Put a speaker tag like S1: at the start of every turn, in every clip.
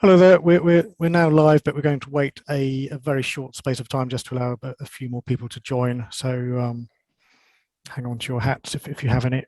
S1: Hello there. We're now live, but we're going to wait a very short space of time just to allow a few more people to join. So hang on to your hats if you have any.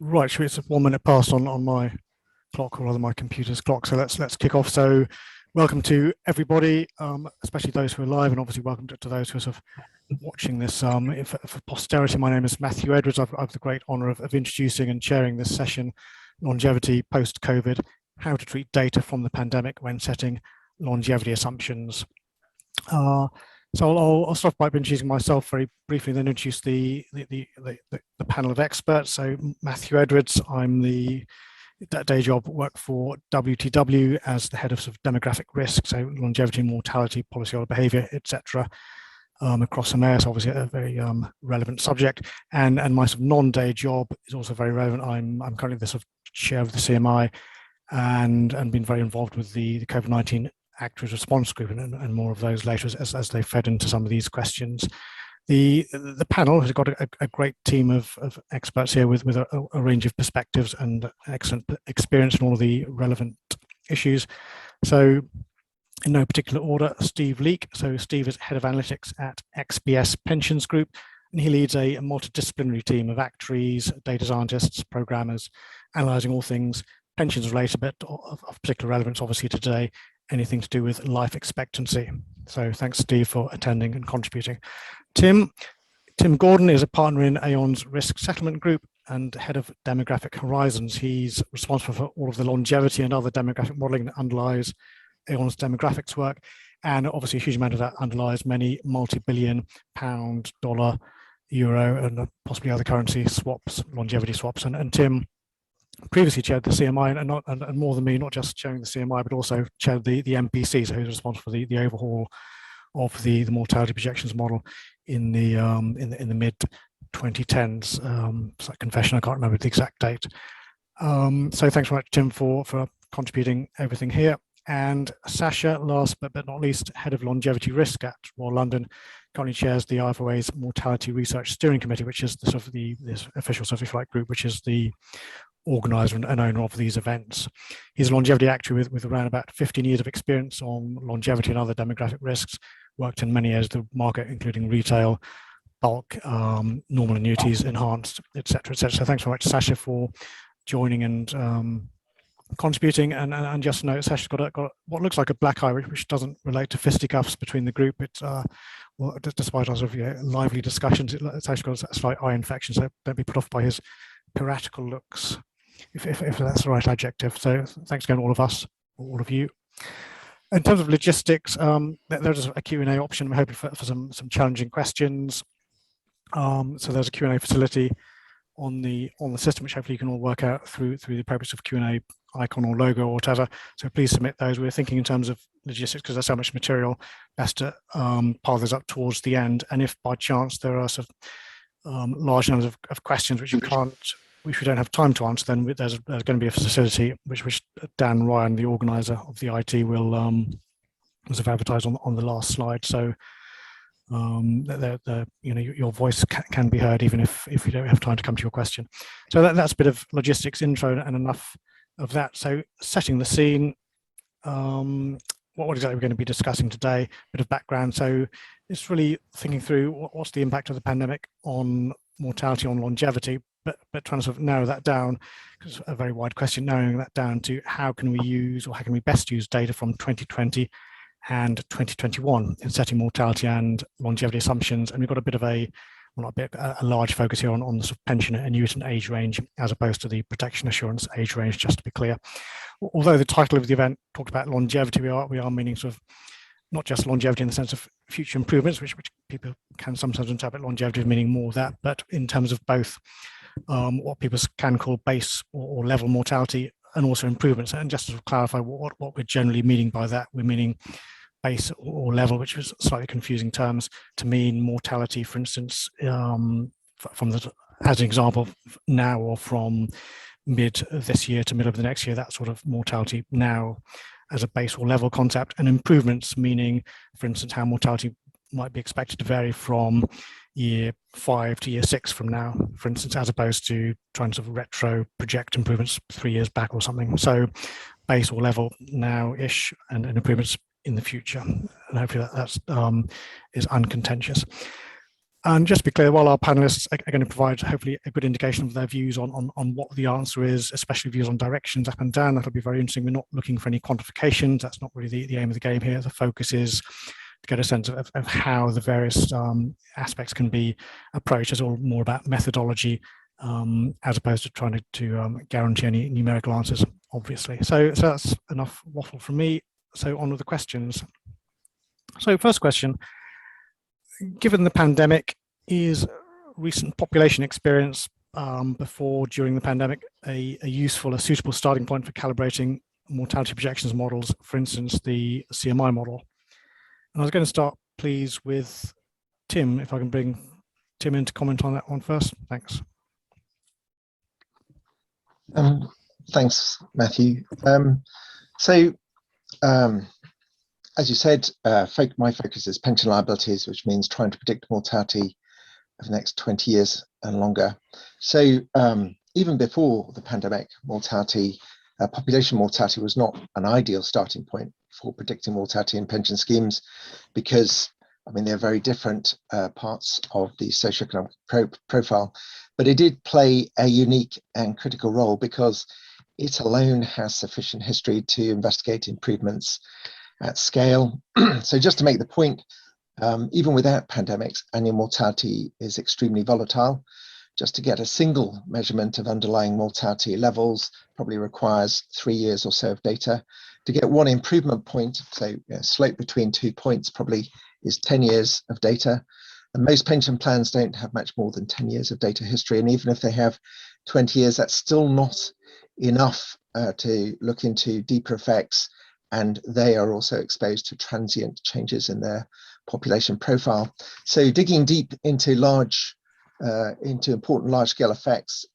S1: Right, so it's 1 minute past on my clock, or rather my computer's clock. So let's kick off. So welcome to everybody, especially those who are live, and obviously welcome to those who are sort of watching this for posterity. My name is Matthew Edwards. I've the great honour of introducing and chairing this session, Longevity Post-COVID, How to Treat Data from the Pandemic When Setting Longevity Assumptions. So I'll start by introducing myself very briefly, then introduce the panel of experts. So Matthew Edwards, I'm the day job work for WTW as the head of, sort of demographic risk, so longevity, mortality, policyholder behaviour, etc. Across EMEA, so obviously a very relevant subject. And my sort of non-day job is also very relevant. I'm currently the sort of chair of the CMI and been very involved with the COVID-19 Actuaries Response Group, and more of those later as they fed into some of these questions. The panel has got a great team of experts here with a range of perspectives and excellent experience in all of the relevant issues. So in no particular order, Steve Leake. So Steve is head of analytics at XBS Pensions Group, and he leads a multidisciplinary team of actuaries, data scientists, programmers, analysing all things pensions related, but of particular relevance obviously today, anything to do with life expectancy. So thanks, Steve, for attending and contributing. Tim Gordon is a partner in Aon's Risk Settlement Group and head of Demographic Horizons. He's responsible for all of the longevity and other demographic modelling that underlies Aon's demographics work, and obviously a huge amount of that underlies many multi-billion pound, dollar, euro, and possibly other currency swaps, longevity swaps. And Tim previously chaired the CMI, and more than me, not just chairing the CMI, but also chaired the MPC, so who's responsible for the overhaul of the mortality projections model in the mid 2010s. It's like confession, I can't remember the exact date. So thanks very much, Tim, for contributing everything here. And Sasha, last but not least, head of longevity risk at Royal London, currently chairs the IFOA's Mortality Research Steering Committee, which is the sort of this official sort of group, which is the organizer and owner of these events. He's a longevity actuary with around about 15 years of experience on longevity and other demographic risks, worked in many areas of the market, including retail, bulk, normal annuities, enhanced, etc., etc. So thanks very much, Sasha, for joining and contributing. And just note, Sasha's got what looks like a black eye, which doesn't relate to fisticuffs between the group. It's well, despite our sort of lively discussions, it's actually got a slight eye infection, so don't be put off by his piratical looks, if that's the right adjective. So thanks again, all of us, all of you. In terms of logistics, there's a Q&A option. We're hoping for some challenging questions. So there's a Q&A facility on the system, which hopefully you can all work out through the appropriate of Q&A icon or logo or whatever. So please submit those. We're thinking in terms of logistics because there's so much material, best to pile those up towards the end. And if by chance there are sort of large numbers of questions which we don't have time to answer, then there's going to be a facility which Dan Ryan, the organizer of the IT, will have advertised on the last slide. So your voice can be heard even if you don't have time to come to your question. So that's a bit of logistics intro and enough of that. So setting the scene, what exactly we're going to be discussing today, a bit of background. So it's really thinking through what's the impact of the pandemic on mortality, on longevity, but trying to sort of narrow that down, because it's a very wide question, narrowing that down to how can we use, or how can we best use data from 2020 and 2021 in setting mortality and longevity assumptions. And we've got a bit of a large focus here on the sort of pension annuitant age range, as opposed to the protection assurance age range, just to be clear. Although the title of the event talked about longevity, we are meaning sort of not just longevity in the sense of future improvements, which people can sometimes interpret longevity as meaning more of that, but in terms of both what people can call base or level mortality, and also improvements. And just to clarify what we're generally meaning by that, we're meaning base or level, which is slightly confusing terms, to mean mortality, for instance, from the, as an example, now or from mid this year to middle of the next year, that sort of mortality now as a base or level concept, and improvements meaning, for instance, how mortality might be expected to vary from year 5 to year 6 from now, for instance, as opposed to trying to sort of retro project improvements 3 years back or something. So base or level now-ish, and improvements in the future. And hopefully that's is uncontentious. And just to be clear, while our panelists are going to provide hopefully a good indication of their views on what the answer is, especially views on directions up and down, that'll be very interesting. We're not looking for any quantifications. That's not really the aim of the game here. The focus is to get a sense of how the various aspects can be approached. It's all more about methodology as opposed to trying to guarantee any numerical answers, obviously. So that's enough waffle from me. So on with the questions. So first question, given the pandemic, is recent population experience before, during the pandemic, a useful, a suitable starting point for calibrating mortality projections models, for instance, the CMI model? And I was going to start, please, with Tim, if I can bring Tim in to comment on that one first. Thanks.
S2: Thanks, Matthew. As you said, my focus is pension liabilities, which means trying to predict mortality of the next 20 years and longer. So even before the pandemic, mortality, population mortality was not an ideal starting point for predicting mortality in pension schemes, because I mean, they're very different parts of the socioeconomic profile, but it did play a unique and critical role because it alone has sufficient history to investigate improvements at scale. So just to make the point, even without pandemics, annual mortality is extremely volatile. Just to get a single measurement of underlying mortality levels probably requires 3 years or so of data. To get one improvement point, so slope between 2 points, probably is 10 years of data. And most pension plans don't have much more than 10 years of data history. And even if they have 20 years, that's still not enough to look into deeper effects. And they are also exposed to transient changes in their population profile. So digging deep into important large-scale effects,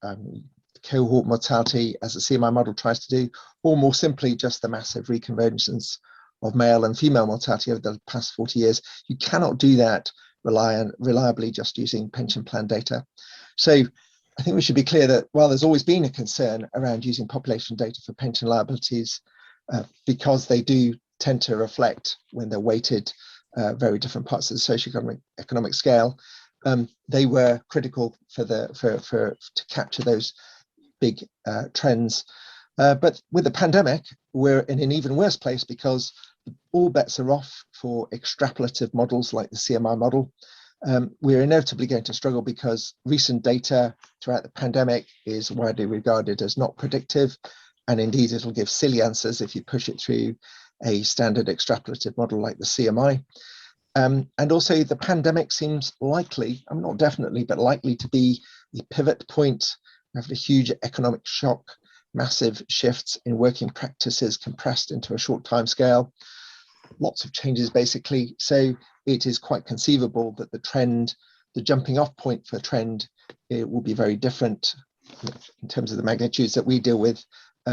S2: cohort mortality, as the CMI model tries to do, or more simply, just the massive reconvergence of male and female mortality over the past 40 years, you cannot do that reliably just using pension plan data. So I think we should be clear that while there's always been a concern around using population data for pension liabilities, because they do tend to reflect, when they're weighted, very different parts of the socioeconomic scale, they were critical to capture those big trends. But with the pandemic, we're in an even worse place because all bets are off for extrapolative models like the CMI model. We're inevitably going to struggle because recent data throughout the pandemic is widely regarded as not predictive. And indeed, it'll give silly answers if you push it through a standard extrapolative model like the CMI. And also the pandemic seems likely, not definitely, but likely to be the pivot point of a huge economic shock, massive shifts in working practices compressed into a short time scale, lots of changes basically. So it is quite conceivable that the trend, the jumping off point for trend, it will be very different in terms of the magnitudes that we deal with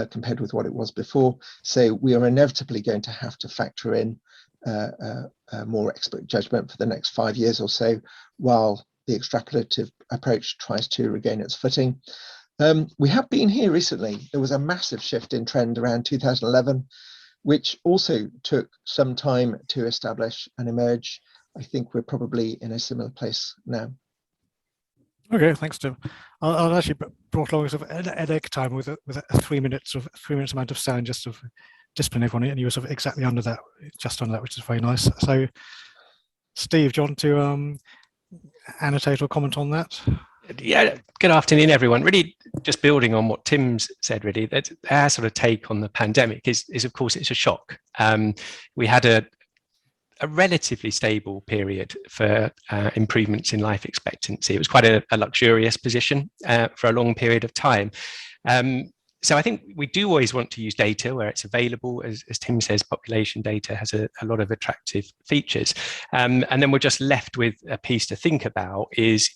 S2: compared with what it was before. So we are inevitably going to have to factor in more expert judgment for the next 5 years or so, while the extrapolative approach tries to regain its footing. We have been here recently. There was a massive shift in trend around 2011, which also took some time to establish and emerge. I think we're probably in a similar place now.
S1: Okay, thanks, Tim. I'll actually brought along sort of an egg time with a 3 minutes amount of sound, just to discipline everyone, and you were sort of exactly under that, just under that, which is very nice. So, Steve, do you want to annotate or comment on that?
S3: Yeah, good afternoon, everyone. Really, just building on what Tim's said, really, that our sort of take on the pandemic is of course, it's a shock. We had a relatively stable period for improvements in life expectancy. It was quite a luxurious position for a long period of time. So I think we do always want to use data where it's available. As Tim says, population data has a lot of attractive features. And then we're just left with a piece to think about is,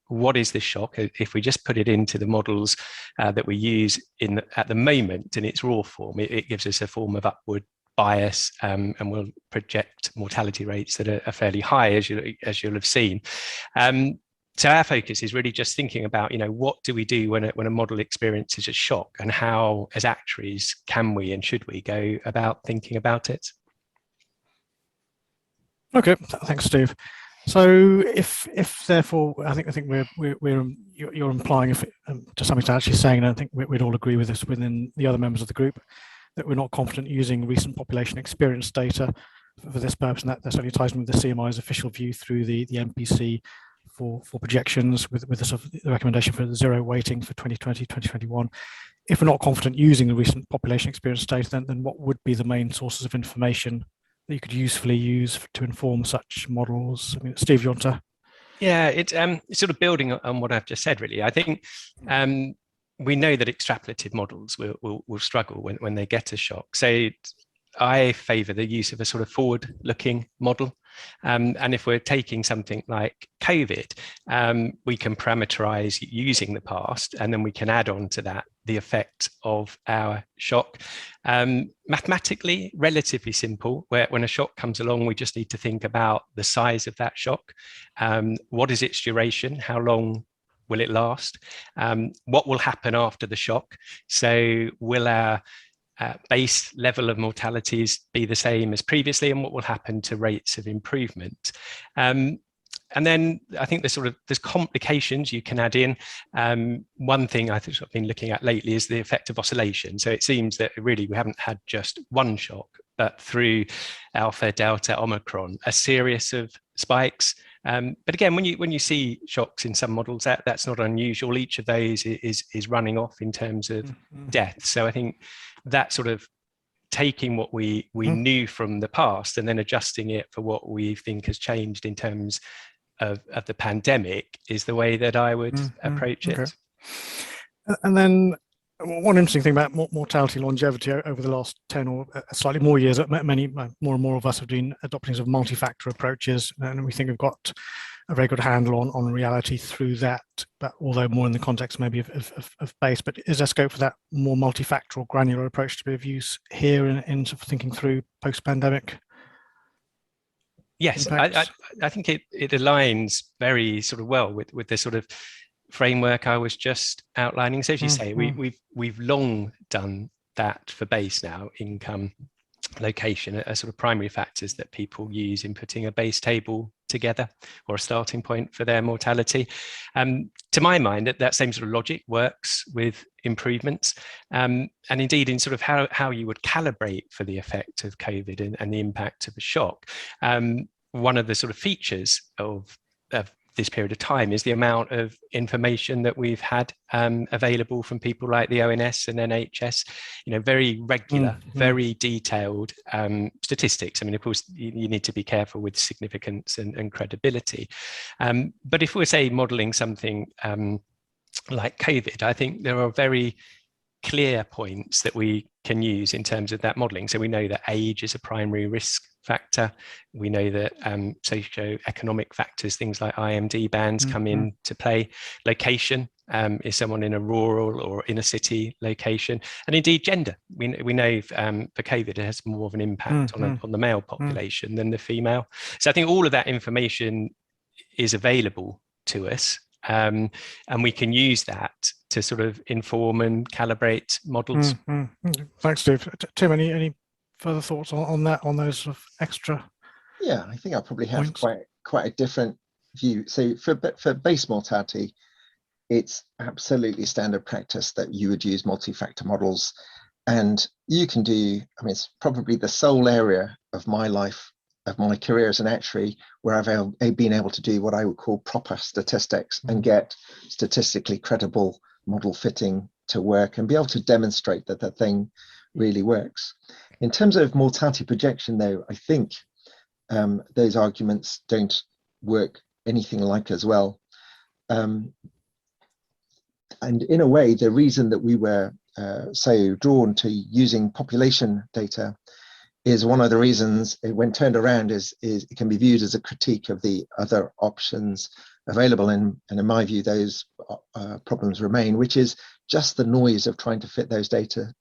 S3: what is the shock? If we just put it into the models that we use at the moment in its raw form, it gives us a form of upward bias, and will project mortality rates that are fairly high, as you'll have seen. So our focus is really just thinking about, what do we do when a model experiences a shock, and how, as actuaries, can we and should we go about thinking about it?
S1: Okay, thanks, Steve. So if therefore, I think you're implying, if to some extent actually saying, and I think we'd all agree with this within the other members of the group, that we're not confident using recent population experience data for this purpose, and that certainly ties in with the CMI's official view through the MPC for projections with the sort of the recommendation for the zero weighting for 2020, 2021. If we're not confident using the recent population experience data, then what would be the main sources of information that you could usefully use to inform such models? I mean, Steve, you want to?
S3: Yeah, it's sort of building on what I've just said, really. I think we know that extrapolative models will struggle when they get a shock. So I favour the use of a sort of forward-looking model. And if we're taking something like COVID, we can parameterize using the past, and then we can add on to that the effect of our shock. Mathematically, relatively simple, where when a shock comes along, we just need to think about the size of that shock. What is its duration? How long will it last? What will happen after the shock? So will our base level of mortalities be the same as previously, and what will happen to rates of improvement? And then I think there's complications you can add in. One thing I think I've been looking at lately is the effect of oscillation. So it seems that really we haven't had just one shock, but through Alpha, Delta, Omicron, a series of spikes. But again, when you see shocks in some models, that's not unusual. Each of those is running off in terms of death. So I think that sort of taking what we knew from the past and then adjusting it for what we think has changed in terms of the pandemic is the way that I would approach it.
S1: And then one interesting thing about mortality longevity over the last 10 or slightly more years, many more and more of us have been adopting sort of multi-factor approaches, and we think we've got a very good handle on reality through that, but although more in the context maybe of base. But is there scope for that more multifactorial granular approach to be of use here in sort of thinking through post-pandemic?
S3: Yes, I think it aligns very sort of well with the sort of framework I was just outlining. So as you say, we've long done that for base now. Income, location are sort of primary factors that people use in putting a base table together or a starting point for their mortality. To my mind, that same sort of logic works with improvements, and indeed in sort of how you would calibrate for the effect of COVID and the impact of a shock. One of the sort of features of this period of time is the amount of information that we've had available from people like the ONS and NHS, very regular, very detailed statistics. I mean, of course, you need to be careful with significance and credibility. But if we're, say, modeling something like COVID, I think there are very clear points that we can use in terms of that modeling. So we know that age is a primary risk factor. We know that socio-economic factors, things like IMD bands, come into play. Location, is someone in a rural or inner city location, and indeed gender. We know for COVID it has more of an impact on the male population than the female. So I think all of that information is available to us. And we can use that to sort of inform and calibrate models.
S1: Thanks, Steve. Tim, any further thoughts on that, on those sort of extra?
S2: Yeah, I think I probably have quite a different view. So for base mortality, it's absolutely standard practice that you would use multi-factor models, and you can do. I mean, it's probably the sole area of my life, of my career as an actuary, where I've been able to do what I would call proper statistics and get statistically credible model fitting to work and be able to demonstrate that that thing really works. In terms of mortality projection, though, I think those arguments don't work anything like as well. And in a way, the reason that we were so drawn to using population data is one of the reasons, when turned around, is it can be viewed as a critique of the other options available. And in my view, those problems remain, which is just the noise of trying to fit those data.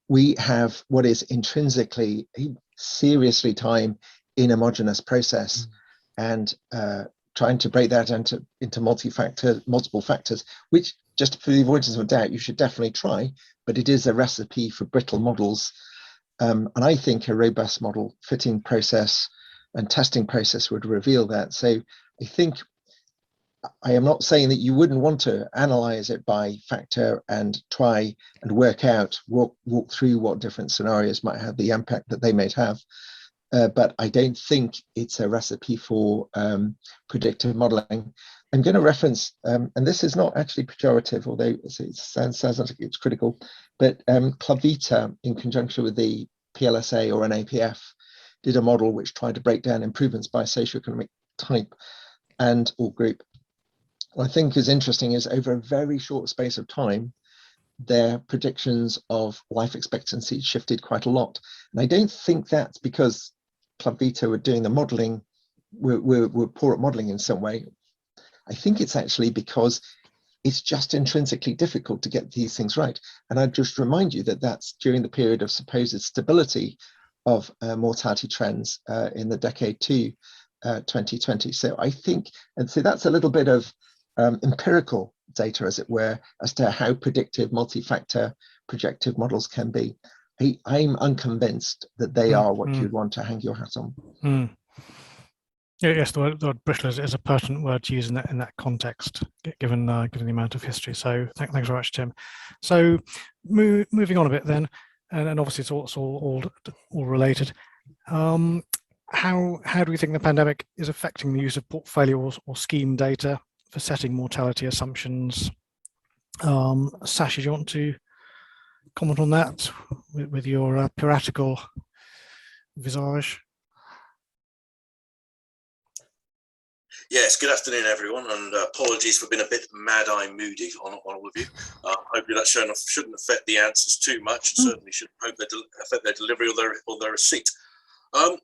S2: We have what is intrinsically a seriously time inhomogeneous process, and trying to break that into multiple factors, which, just for the avoidance of doubt, you should definitely try, but it is a recipe for brittle models. And I think a robust model fitting process and testing process would reveal that. So I think I am not saying that you wouldn't want to analyze it by factor and try and work out, walk through what different scenarios might have the impact that they might have. But I don't think it's a recipe for predictive modeling. I'm going to reference, and this is not actually pejorative, although it sounds like it's critical, but Club Vita, in conjunction with the PLSA or NAPF, did a model which tried to break down improvements by socioeconomic type and or group. What I think is interesting is, over a very short space of time, their predictions of life expectancy shifted quite a lot. And I don't think that's because Club Vita were doing the modeling, were poor at modeling in some way. I think it's actually because it's just intrinsically difficult to get these things right. And I'd just remind you that that's during the period of supposed stability of mortality trends in the decade to 2020. So I think, and so that's a little bit of empirical data, as it were, as to how predictive multi-factor projective models can be. I'm unconvinced that they are what you'd want to hang your hat on.
S1: Yes, the word brittle is a pertinent word to use in that context, given the amount of history. So thanks very much, Tim. So moving on a bit then, and obviously it's all related. How do we think the pandemic is affecting the use of portfolio or scheme data for setting mortality assumptions? Sasha, do you want to comment on that with your piratical visage?
S4: Yes, good afternoon, everyone, and apologies for being a bit mad-eye moody on all of you. Hopefully that shouldn't affect the answers too much, and certainly shouldn't affect their delivery or their receipt. I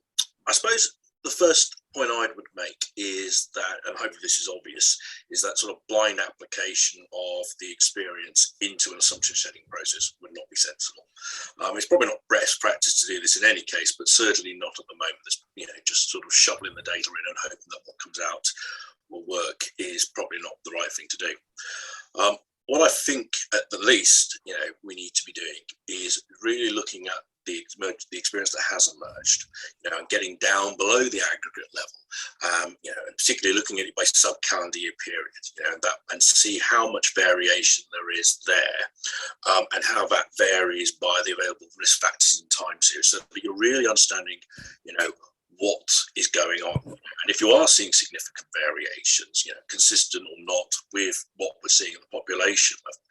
S4: suppose the first point I would make is that, and hopefully this is obvious, is that sort of blind application of the experience into an assumption setting process would not be sensible. It's probably not best practice to do this in any case, but certainly not at the moment. There's, just sort of shoveling the data in and hoping that what comes out will work is probably not the right thing to do. What I think, at the least, we need to be doing is really looking at the experience that has emerged, and getting down below the aggregate level, and particularly looking at it by sub-calendar year period, and see how much variation there is there, and how that varies by the available risk factors and time series, so that you're really understanding, what is going on. And if you are seeing significant variations, consistent or not with what we're seeing in the population level,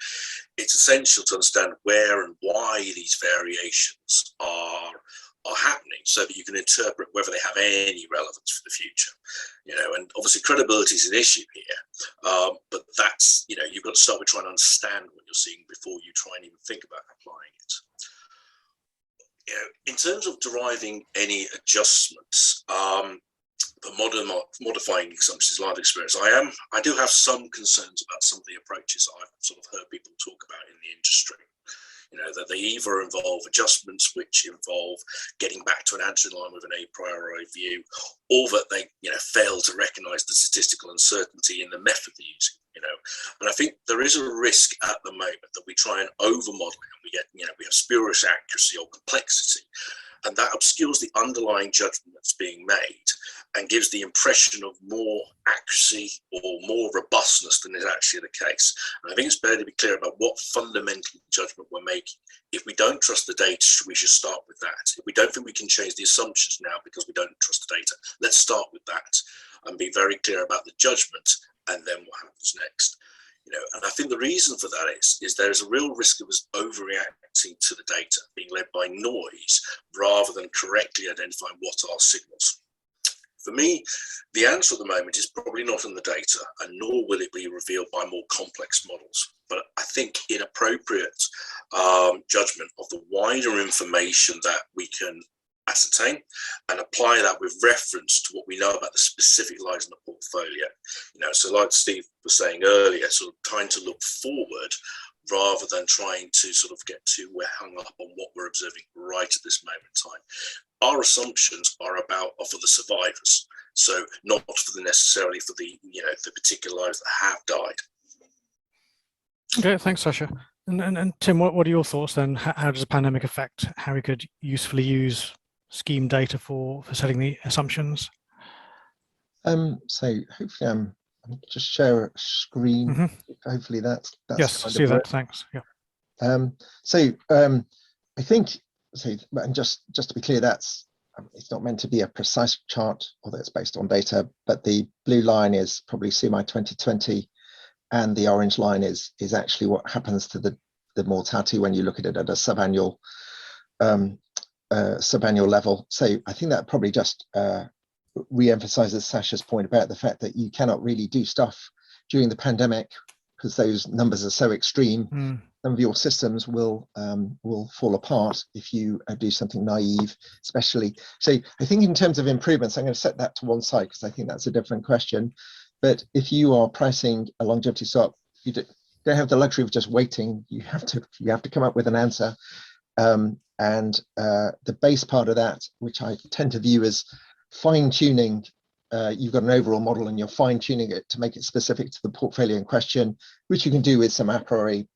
S4: it's essential to understand where and why these variations are happening, so that you can interpret whether they have any relevance for the future. And obviously credibility is an issue here, but that's, you've got to start with trying to understand what you're seeing before you try and even think about applying it. In terms of deriving any adjustments for modifying assumptions, life experience, I do have some concerns about some of the approaches I've sort of heard people talk about in the industry. That they either involve adjustments which involve getting back to an answer in line with an a priori view, or that they fail to recognize the statistical uncertainty in the method they're using. And I think there is a risk at the moment that we try and over model it, and we have spurious accuracy or complexity, and that obscures the underlying judgment that's being made and gives the impression of more accuracy or more robustness than is actually the case. And I think it's better to be clear about what fundamental judgment we're making. If we don't trust the data, we should start with that. If we don't think we can change the assumptions now because we don't trust the data, let's start with that and be very clear about the judgment, and then what happens next. And I think the reason for that is there is a real risk of us overreacting to the data, being led by noise rather than correctly identifying what are signals. For me, the answer at the moment is probably not in the data, and nor will it be revealed by more complex models. But I think in appropriate judgment of the wider information that we can ascertain and apply that with reference to what we know about the specific lies in the portfolio. So like Steve was saying earlier, sort of trying to look forward rather than trying to sort of get too hung up on what we're observing right at this moment in time. Our assumptions are for the survivors, so not necessarily for the the particular lives that have died.
S1: Okay, thanks, Sasha. And Tim, what are your thoughts then? How does the pandemic affect how we could usefully use scheme data for setting the assumptions?
S2: So hopefully I'm just share a screen. Mm-hmm. Hopefully that's
S1: yes,
S2: kind
S1: see
S2: of
S1: that. Thanks. Yeah.
S2: I think so. And just to be clear, that's it's not meant to be a precise chart, although it's based on data. But the blue line is probably CMI 2020, and the orange line is actually what happens to the mortality when you look at it at a subannual level. So I think that probably just re-emphasizes Sasha's point about the fact that you cannot really do stuff during the pandemic because those numbers are so extreme. Some of your systems will fall apart if you do something naive, especially. So I think in terms of improvements, I'm going to set that to one side because I think that's a different question. But if you are pricing a longevity swap, you don't have the luxury of just waiting. You have to come up with an answer. And the base part of that, which I tend to view as fine-tuning, you've got an overall model and you're fine-tuning it to make it specific to the portfolio in question, which you can do with some a priori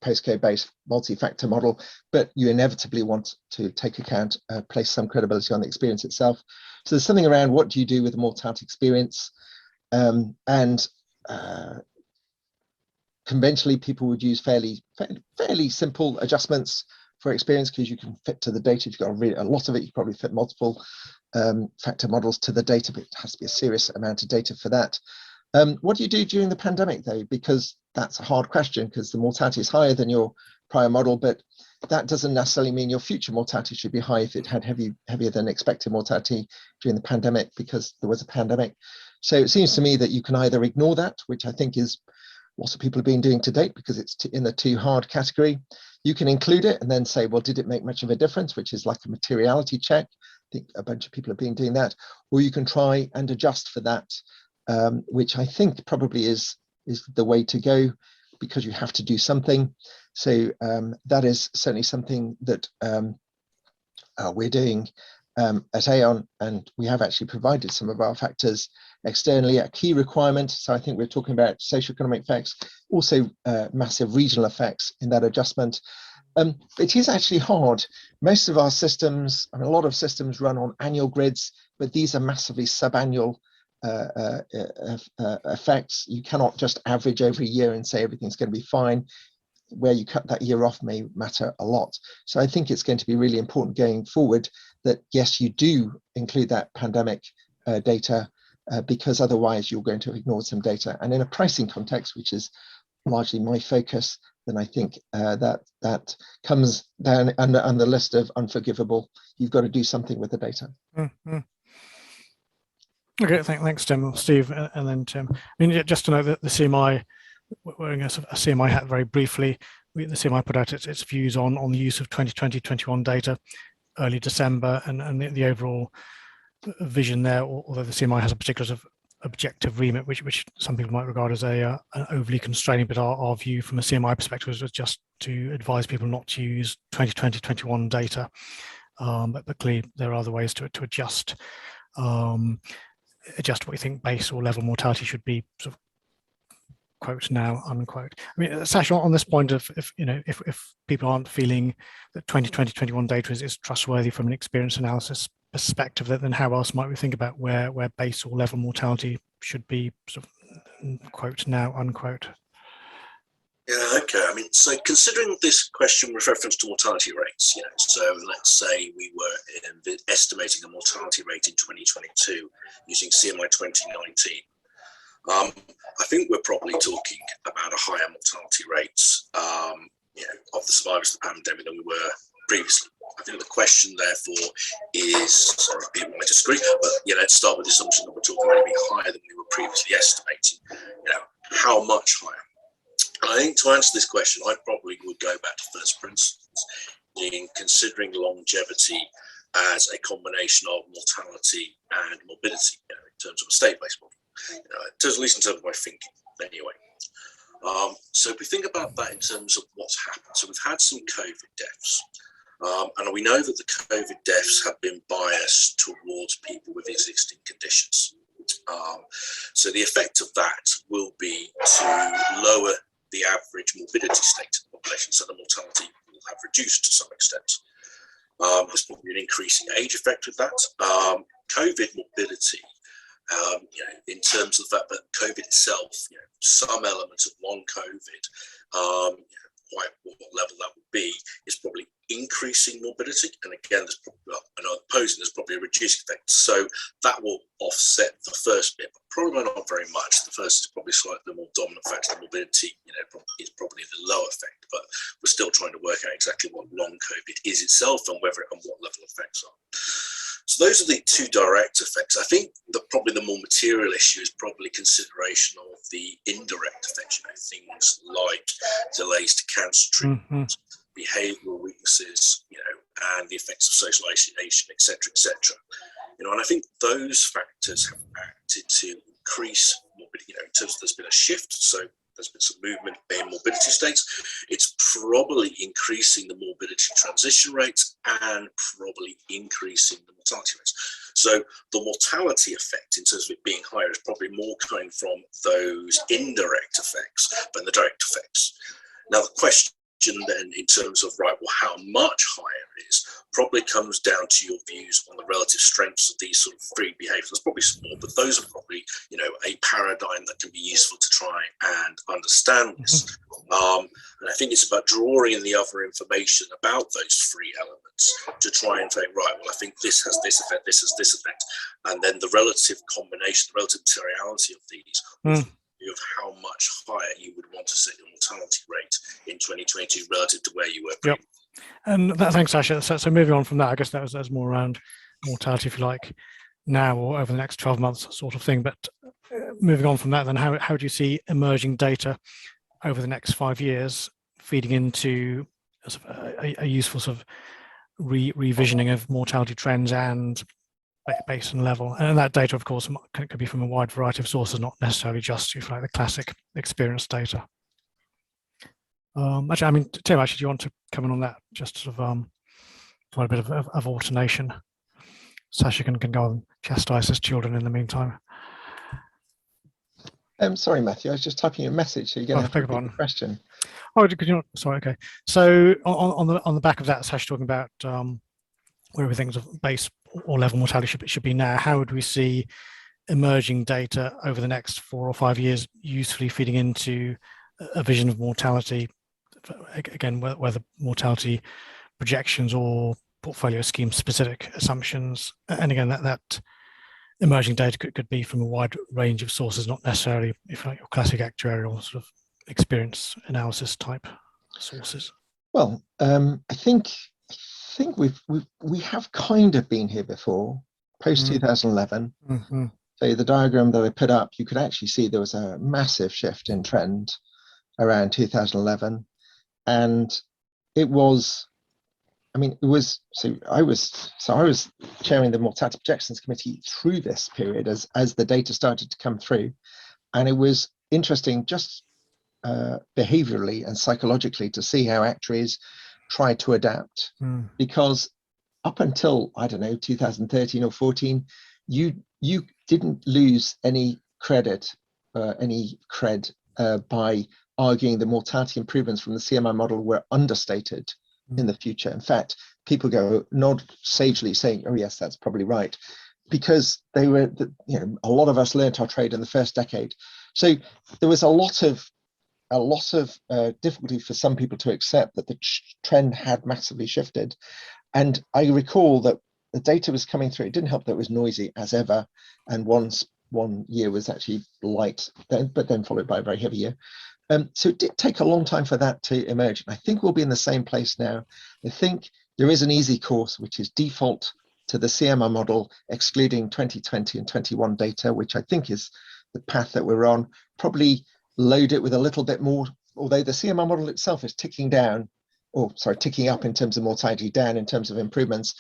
S2: postcode-based multi-factor model, but you inevitably want to take account, place some credibility on the experience itself. So there's something around what do you do with the mortality experience, and conventionally people would use fairly simple adjustments for experience because you can fit to the data. If you've got a lot of it, you probably fit multiple factor models to the data, but it has to be a serious amount of data for that. What do you do during the pandemic though? Because that's a hard question because the mortality is higher than your prior model, but that doesn't necessarily mean your future mortality should be high if it had heavier than expected mortality during the pandemic because there was a pandemic. So it seems to me that you can either ignore that, which I think is lots of people have been doing to date because it's in the too hard category. You can include it and then say, well, did it make much of a difference, which is like a materiality check. I think a bunch of people have been doing that. Or you can try and adjust for that, which I think probably is the way to go because you have to do something. So that is certainly something that we're doing at Aon, and we have actually provided some of our factors externally at key requirement. So I think we're talking about socioeconomic effects, also massive regional effects in that adjustment. It is actually hard. Most of our systems, a lot of systems run on annual grids, but these are massively subannual effects. You cannot just average every year and say everything's going to be fine. Where you cut that year off may matter a lot. So I think it's going to be really important going forward that, yes, you do include that pandemic data because otherwise you're going to ignore some data. And in a pricing context, which is largely my focus, then I think that comes down on the list of unforgivable. You've got to do something with the data.
S1: Mm-hmm. Okay, thanks, Tim. Steve, and then Tim. I mean, just to know that the CMI, wearing a CMI hat very briefly, the CMI put out its views on the use of 2020-21 data early December, and the overall vision there, although the CMI has a particular sort of objective remit, which some people might regard as an overly constraining, but our view from a CMI perspective was just to advise people not to use 2020-21 data, but clearly there are other ways to adjust what you think base or level mortality should be, sort of quote now unquote. I mean, Sasha, on this point of if people aren't feeling that 2020-21 data is trustworthy from an experience analysis perspective, then how else might we think about where base or level mortality should be, sort of quote now unquote?
S4: Yeah, okay. I mean, so considering this question with reference to mortality rates, so let's say we were estimating a mortality rate in 2022 using CMI 2019. I think we're probably talking about a higher mortality rates, of the survivors of the pandemic than we were previously. I think the question, therefore, is, sorry, people might have disagree, but let's start with the assumption that we're talking about it being higher than we were previously estimating. How much higher? And I think to answer this question, I probably would go back to first principles in considering longevity as a combination of mortality and morbidity, in terms of a state-based model, at least in terms of my thinking anyway. So if we think about that in terms of what's happened, so we've had some COVID deaths, and we know that the COVID deaths have been biased towards people with existing conditions. So the effect of that will be to lower the average morbidity state of the population, so the mortality will have reduced to some extent. There's probably an increasing age effect with that. COVID morbidity, in terms of that, but COVID itself, some element of long COVID, quite what level that would be, is probably increasing morbidity. And again, there's probably a reduced effect. So that will offset the first bit, but probably not very much. The first is probably slightly more dominant factor. The morbidity, is probably the lower effect, but we're still trying to work out exactly what long COVID is itself and whether and what level effects are. So those are the two direct effects. I think probably the more material issue is probably consideration of the indirect effects, things like delays to cancer treatment, behavioural weaknesses, and the effects of social isolation, etc., etc. And I think those factors have acted to increase morbidity. In terms of there's been a shift, so there's been some movement in morbidity states. It's probably increasing the morbidity transition rates and probably increasing the mortality rates. So the mortality effect in terms of it being higher is probably more coming from those indirect effects than the direct effects. Now the question then in terms of, how much higher it is, probably comes down to your views on the relative strengths of these sort of three behaviours. There's probably some more, but those are probably, a paradigm that can be useful to try and understand this. And I think it's about drawing in the other information about those three elements to try and say, I think this has this effect, this has this effect, and then the relative combination, the relative materiality of these, of how much higher you would want to set your mortality rate in 2022 relative to where you were previously.
S1: And thanks, Sasha. So moving on from that, I guess that was more around mortality, if you like, now or over the next 12 months sort of thing. But moving on from that, then how do you see emerging data over the next 5 years feeding into a useful sort of revisioning of mortality trends and base and level? And that data, of course, could be from a wide variety of sources, not necessarily just, if you like, the classic experience data. Actually, Tim, do you want to come in on that? Just sort of provide a bit of alternation. Sasha can go and chastise his children in the meantime.
S2: Sorry, Matthew, I was just typing a message, so you're going to have to repeat the question.
S1: Oh, could you? Sorry, okay. So on the back of that, Sasha talking about where we think of base or level mortality should be now. How would we see emerging data over the next 4 or 5 years usefully feeding into a vision of mortality? Again, whether mortality projections or portfolio scheme specific assumptions, and again that emerging data could be from a wide range of sources, not necessarily, if you like, your classic actuarial sort of experience analysis type sources.
S2: Well, I think we have kind of been here before, post 2011. So the diagram that I put up, you could actually see there was a massive shift in trend around 2011, and it was, I was chairing the mortality projections committee through this period as the data started to come through, and it was interesting just behaviorally and psychologically to see how actuaries tried to adapt, because up until 2013 or 14, you didn't lose any cred by arguing the mortality improvements from the CMI model were understated in the future. In fact, people nod sagely saying, oh yes, that's probably right, because they were, a lot of us learnt our trade in the first decade. So there was a lot of difficulty for some people to accept that the trend had massively shifted. And I recall that the data was coming through. It didn't help that it was noisy as ever, and one year was actually light, but then followed by a very heavy year. So it did take a long time for that to emerge. I think we'll be in the same place now. I think there is an easy course, which is default to the CMI model, excluding 2020 and 21 data, which I think is the path that we're on, probably load it with a little bit more, although the CMI model itself is ticking down, or sorry, ticking up in terms of mortality, down in terms of improvements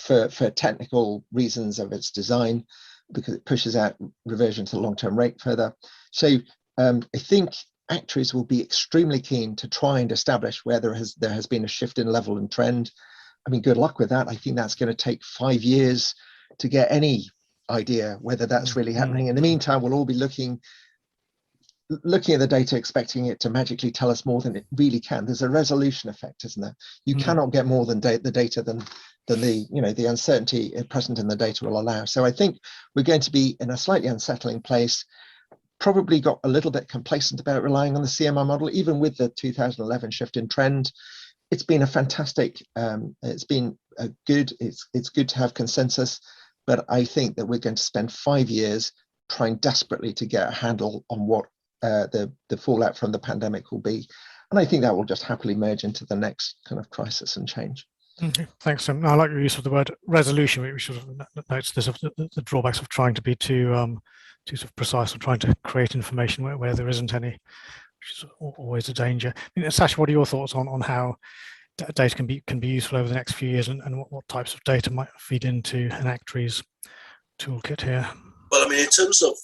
S2: for technical reasons of its design, because it pushes out reversion to the long-term rate further. So I think actuaries will be extremely keen to try and establish where there has been a shift in level and trend. I mean, good luck with that. I think that's going to take 5 years to get any idea whether that's really happening. In the meantime, we'll all be looking at the data, expecting it to magically tell us more than it really can. There's a resolution effect, isn't there? You cannot get more than the data than the uncertainty present in the data will allow. So I think we're going to be in a slightly unsettling place. Probably got a little bit complacent about relying on the CMI model, even with the 2011 shift in trend. It's been a fantastic. It's been a good. It's good to have consensus, but I think that we're going to spend 5 years trying desperately to get a handle on what the fallout from the pandemic will be, and I think that will just happily merge into the next kind of crisis and change.
S1: Okay, thanks. I like your use of the word resolution, which sort of notes the drawbacks of trying to be too sort of precise or trying to create information where there isn't any, which is always a danger. I mean, Sasha, what are your thoughts on how data can be useful over the next few years, and what types of data might feed into an actuary's toolkit here?
S4: Well, I mean, in terms of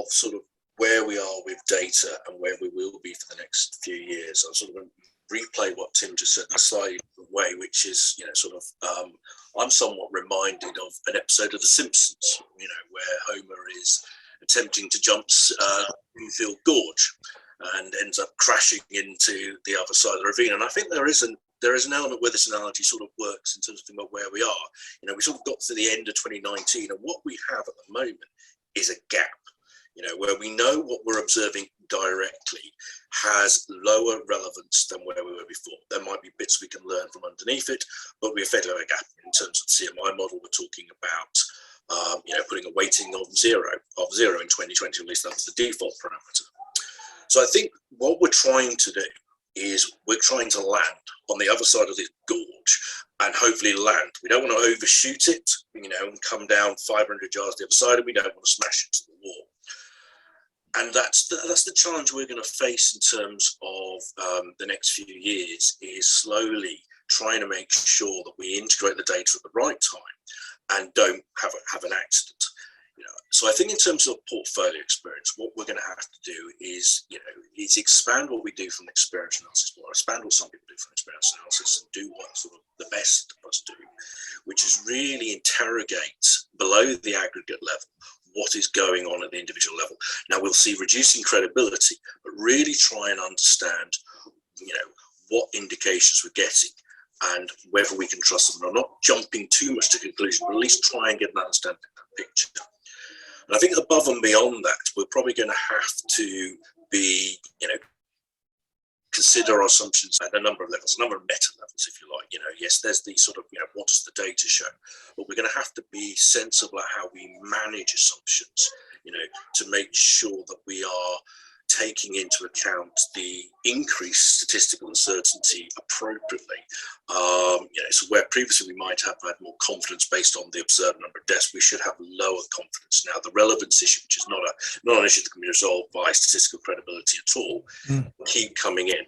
S4: sort of where we are with data and where we will be for the next few years, I'll sort of replay what Tim just said in a slightly different way, which is, I'm somewhat reminded of an episode of The Simpsons, where Homer is attempting to jump Greenfield Gorge and ends up crashing into the other side of the ravine. And I think there is an element where this analogy sort of works in terms of thinking about where we are. We sort of got to the end of 2019, and what we have at the moment is a gap, where we know what we're observing directly has lower relevance than where we were before. There might be bits we can learn from underneath it, but we effectively have a gap. In terms of the CMI model, we're talking about putting a weighting of zero in 2020, at least that was the default parameter. So I think what we're trying to do is we're trying to land on the other side of this gorge and hopefully land. We don't want to overshoot it, and come down 500 yards the other side, and we don't want to smash into the wall. And that's the challenge we're going to face in terms of the next few years, is slowly trying to make sure that we integrate the data at the right time and don't have an accident. So I think in terms of portfolio experience, what we're going to have to do is expand what we do from experience analysis, or expand what some people do from experience analysis, and do what sort of the best of us do, which is really interrogate below the aggregate level what is going on at the individual level. Now we'll see reducing credibility, but really try and understand, what indications we're getting and whether we can trust them or not, jumping too much to conclusion, but at least try and get an understanding of that picture. And I think above and beyond that, we're probably going to have to be, consider our assumptions at a number of levels, a number of meta levels, if you like. Yes, there's the sort of, what does the data show? But we're going to have to be sensible at how we manage assumptions, to make sure that we are taking into account the increased statistical uncertainty appropriately. So where previously we might have had more confidence based on the observed number of deaths, we should have lower confidence now. The relevance issue, which is not an issue that can be resolved by statistical credibility at all, keep coming in.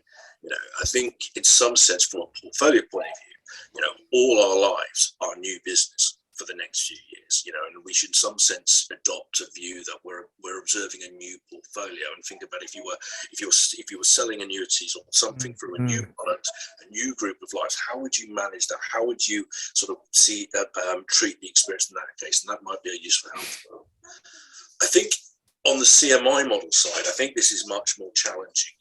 S4: I think in some sense, from a portfolio point of view, all our lives are new business for the next few years, and we should in some sense adopt a view that we're observing a new portfolio, and think about if you were selling annuities or something through a new product, a new group of lives, how would you manage that? How would you sort of treat the experience in that case? And that might be a useful help. I think on the CMI model side, I think this is much more challenging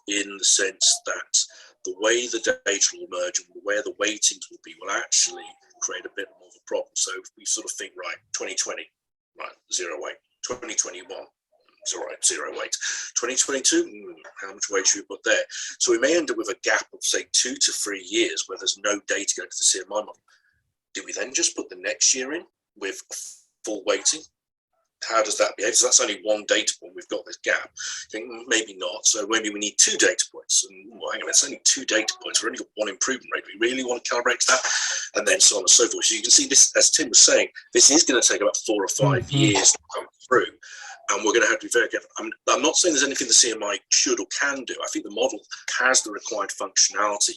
S4: in the sense that the way the data will emerge and where the weightings will be will actually create a bit more of a problem. So if we sort of think, right, 2020, right, 0 weight, 2021, zero weight, 2022, how much weight should we put there? So we may end up with a gap of, say, 2 to 3 years where there's no data going to the CMI model. Do we then just put the next year in with full weighting? how does that behave? So that's only one data point. We've got this gap. I think maybe not. So maybe we need 2 data points. And well, hang on, it's only 2 data points. We've only got 1 improvement rate. We really want to calibrate to that, and then so on and so forth. So you can see this, as Tim was saying, this is going to take about 4 or 5 years to come through. And we're going to have to be very careful. I'm not saying there's anything the CMI should or can do. I think the model has the required functionality.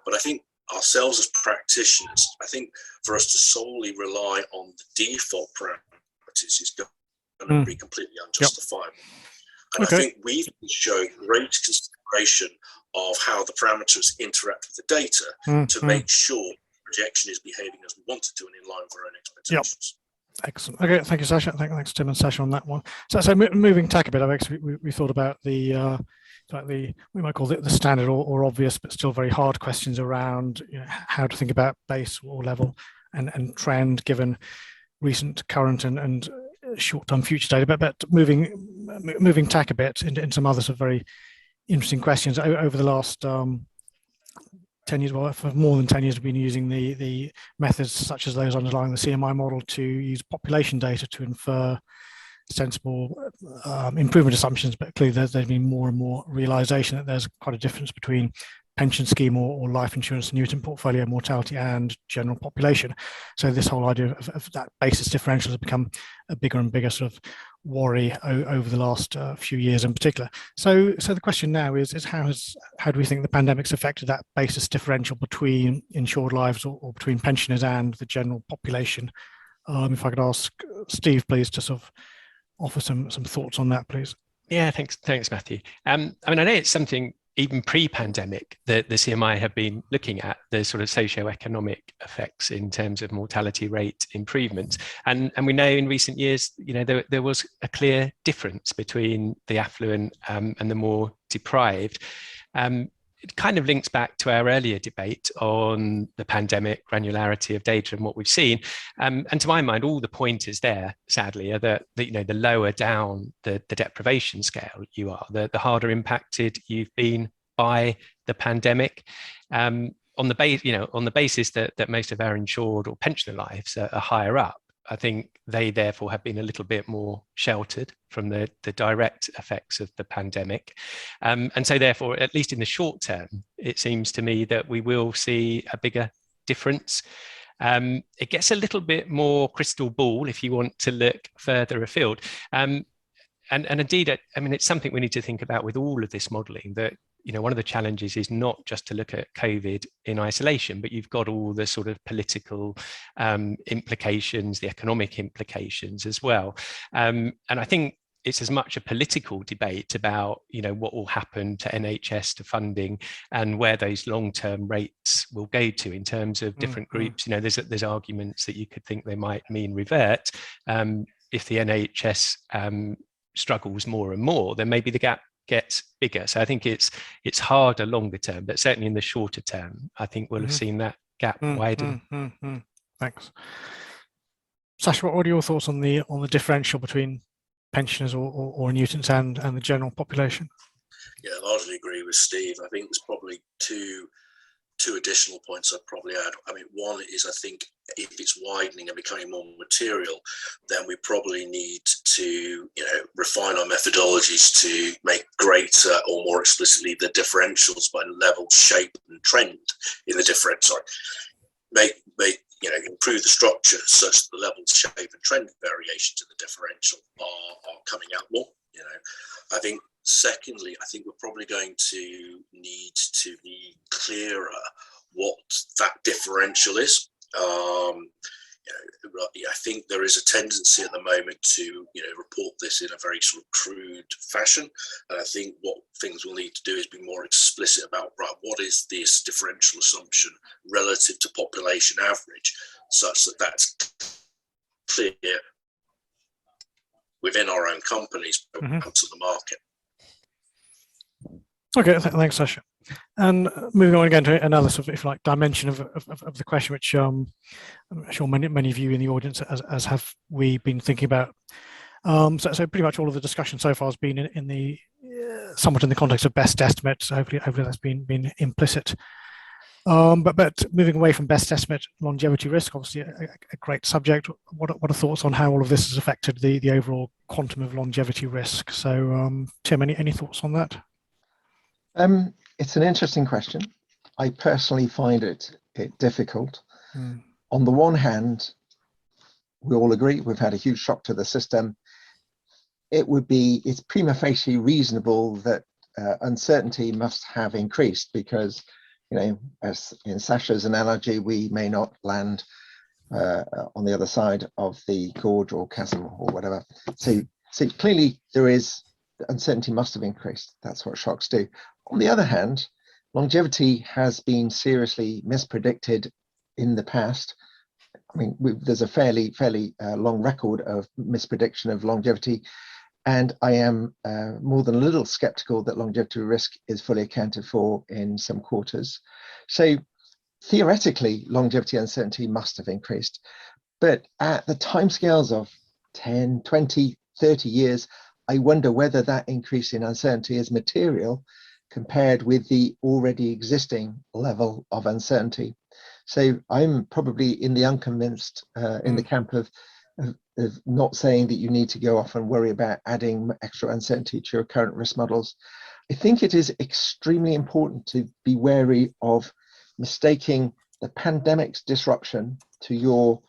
S4: But I think ourselves as practitioners, I think for us to solely rely on the default parameters is going to be completely unjustifiable. And I think we've shown great consideration of how the parameters interact with the data to make sure projection is behaving as we want it to and in line with our own expectations.
S1: Excellent. Okay, thank you, Sasha. Thanks, Tim and Sasha, on that one. So moving tack a bit, we thought about the we might call it the standard or obvious, but still very hard questions around how to think about base or level and trend given recent, current, and short-term future data. But moving tack a bit into some other sort of very interesting questions over the last 10 years, well, for more than 10 years, we've been using the methods such as those underlying the CMI model to use population data to infer sensible improvement assumptions. But clearly there's been more and more realization that there's quite a difference between pension scheme or life insurance annuitant portfolio mortality and general population. So this whole idea of that basis differential has become a bigger and bigger sort of worry over the last few years in particular. So the question now is how do we think the pandemic's affected that basis differential between insured lives or between pensioners and the general population? If I could ask Steve, please, to sort of offer some thoughts on that, please.
S3: Yeah, thanks, Matthew. I mean, I know it's something even pre-pandemic that the CMI have been looking at, the sort of socio-economic effects in terms of mortality rate improvements. And we know in recent years, there was a clear difference between the affluent and the more deprived. It kind of links back to our earlier debate on the pandemic, granularity of data and what we've seen. And to my mind, all the pointers there, sadly, are that the lower down the deprivation scale you are, the harder impacted you've been by the pandemic. On the basis that most of our insured or pensioner lives are higher up, I think they therefore have been a little bit more sheltered from the direct effects of the pandemic. And so therefore, at least in the short term, it seems to me that we will see a bigger difference. It gets a little bit more crystal ball if you want to look further afield. And indeed, I mean, it's something we need to think about with all of this modelling, that one of the challenges is not just to look at COVID in isolation, but you've got all the sort of political implications, the economic implications as well. And I think it's as much a political debate about, what will happen to NHS, to funding, and where those long-term rates will go to in terms of different groups. There's arguments that you could think they might mean revert. If the NHS struggles more and more, then maybe the gap gets bigger. So I think it's harder longer term, but certainly in the shorter term, I think we'll have seen that gap widen.
S1: Thanks. Sasha, what are your thoughts on the differential between pensioners or annuitants and the general population?
S4: Yeah, I largely agree with Steve. I think there's probably two additional points I'd probably add. I mean, one is, I think if it's widening and becoming more material, then we probably need to, refine our methodologies to make greater or more explicitly the differentials by level, shape, and trend in the differential. Improve the structure such that the level, shape, and trend variations in the differential are coming out more. I think. Secondly, I think we're probably going to need to be clearer what that differential is. I think there is a tendency at the moment to, report this in a very sort of crude fashion. And I think what things we'll need to do is be more explicit about, right, what is this differential assumption relative to population average, such that that's clear within our own companies to the market.
S1: Okay, thanks, Sasha. And moving on again to another sort of, if you like, dimension of the question, which I'm sure many of you in the audience, as have we, been thinking about. So pretty much all of the discussion so far has been in the somewhat in the context of best estimates. So hopefully that's been implicit. But moving away from best estimate longevity risk, obviously a great subject. What are thoughts on how all of this has affected the overall quantum of longevity risk? So, Tim, any thoughts on that?
S2: It's an interesting question. I personally find it difficult.
S1: Mm.
S2: On the one hand, we all agree we've had a huge shock to the system. It's prima facie reasonable that uncertainty must have increased because, as in Sasha's analogy, we may not land on the other side of the gorge or chasm or whatever. So clearly uncertainty must have increased. That's what shocks do. On the other hand, longevity has been seriously mispredicted in the past. I mean, there's a fairly long record of misprediction of longevity, and I am more than a little skeptical that longevity risk is fully accounted for in some quarters. So theoretically, longevity uncertainty must have increased, but at the timescales of 10, 20, 30 years, I wonder whether that increase in uncertainty is material compared with the already existing level of uncertainty. So I'm probably in the unconvinced, in the camp of not saying that you need to go off and worry about adding extra uncertainty to your current risk models. I think it is extremely important to be wary of mistaking the pandemic's disruption to your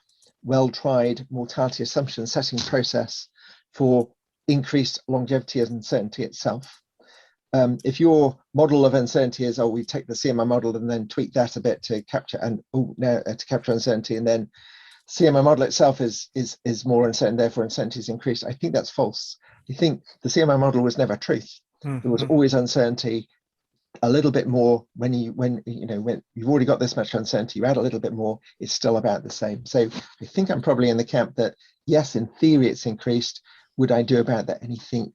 S2: well-tried mortality assumption setting process for increased longevity and uncertainty itself. If your model of uncertainty is, we take the CMI model and then tweak that a bit to capture to capture uncertainty, and then CMI model itself is more uncertain, therefore uncertainty is increased. I think that's false. I think the CMI model was never truth.
S1: Mm-hmm.
S2: There was always uncertainty, a little bit more. When you've already got this much uncertainty, you add a little bit more, it's still about the same. So I think I'm probably in the camp that yes, in theory it's increased. Would I do about that anything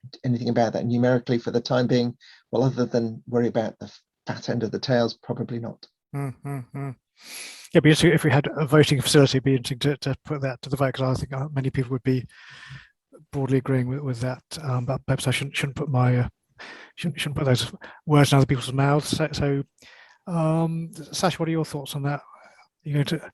S2: about that numerically for the time being? Well, other than worry about the fat end of the tails, probably not.
S1: Mm-hmm. Yeah, but if we had a voting facility, it'd be interesting to put that to the vote, because I think many people would be broadly agreeing with that. But perhaps I shouldn't put shouldn't put those words in other people's mouths. So Sasha, what are your thoughts on that? Are you going to?